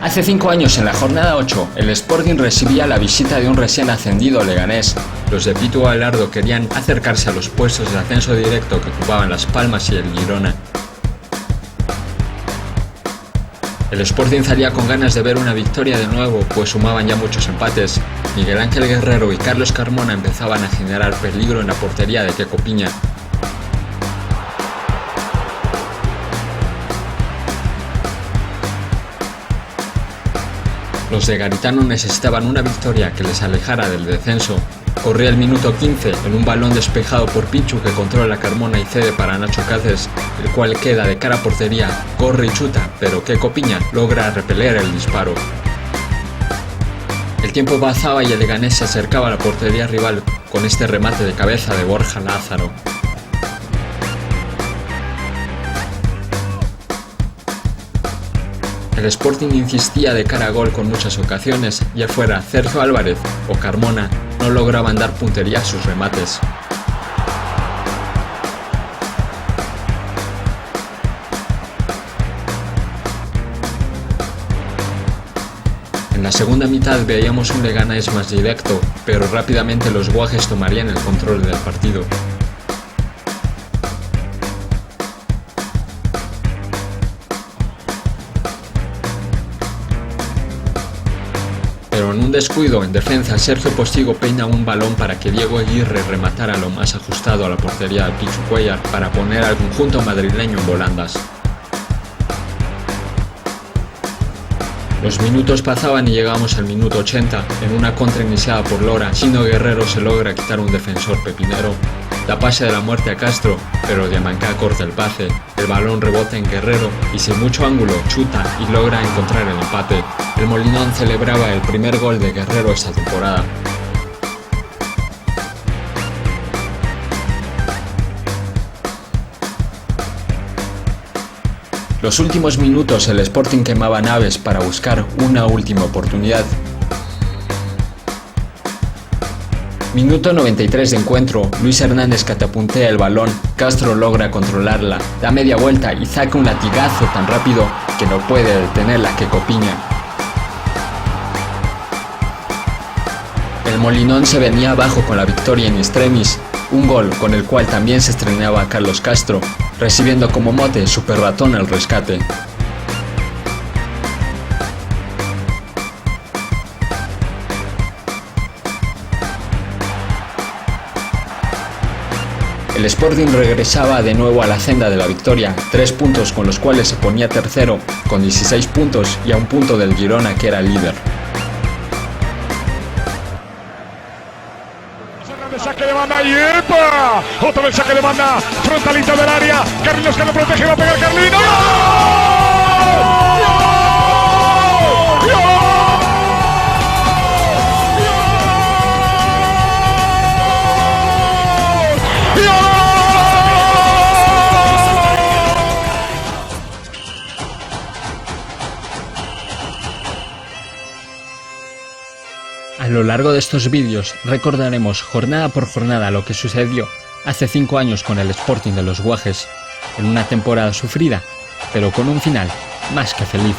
Hace 5 años, en la jornada 8, el Sporting recibía la visita de un recién ascendido Leganés. Los de Pitu Abelardo querían acercarse a los puestos de ascenso directo que ocupaban Las Palmas y el Girona. El Sporting salía con ganas de ver una victoria de nuevo, pues sumaban ya muchos empates. Miguel Ángel Guerrero y Carlos Carmona empezaban a generar peligro en la portería de Queco Piña. Los de Garitano necesitaban una victoria que les alejara del descenso. Corría el minuto 15 en un balón despejado por Pichu que controla a Carmona y cede para Nacho Cáceres, el cual queda de cara a portería, corre y chuta, pero Queco Piña logra repeler el disparo. El tiempo pasaba y el Leganés se acercaba a la portería rival con este remate de cabeza de Borja Lázaro. El Sporting insistía de cara a gol con muchas ocasiones, ya fuera Sergio Álvarez o Carmona, no lograban dar puntería a sus remates. En la segunda mitad veíamos un Leganés más directo, pero rápidamente los guajes tomarían el control del partido. Pero en un descuido en defensa, Sergio Postigo peina un balón para que Diego Aguirre rematara lo más ajustado a la portería de Pichu Cuéllar para poner al conjunto madrileño en volandas. Los minutos pasaban y llegamos al minuto 80, en una contra iniciada por Lora. Chino Guerrero se logra quitar un defensor pepinero, da pase de la muerte a Castro, pero Diamancá corta el pase, el balón rebota en Guerrero y sin mucho ángulo chuta y logra encontrar el empate. El Molinón celebraba el primer gol de Guerrero esta temporada. Los últimos minutos el Sporting quemaba naves para buscar una última oportunidad. Minuto 93 de encuentro, Luis Hernández catapuntea el balón, Castro logra controlarla, da media vuelta y saca un latigazo tan rápido que no puede detenerla Queco Piña. El Molinón se venía abajo con la victoria en extremis, un gol con el cual también se estrenaba Carlos Castro, recibiendo como mote Super Ratón al rescate. El Sporting regresaba de nuevo a la senda de la victoria, 3 puntos con los cuales se ponía tercero, con 16 puntos y a un punto del Girona que era líder. Saque de banda y ¡epa! Otra vez saque de banda, frontalito del área, Carlinos que lo protege, va a pegar Carlinos. A lo largo de estos vídeos recordaremos jornada por jornada lo que sucedió hace 5 años con el Sporting de los Guajes, en una temporada sufrida, pero con un final más que feliz.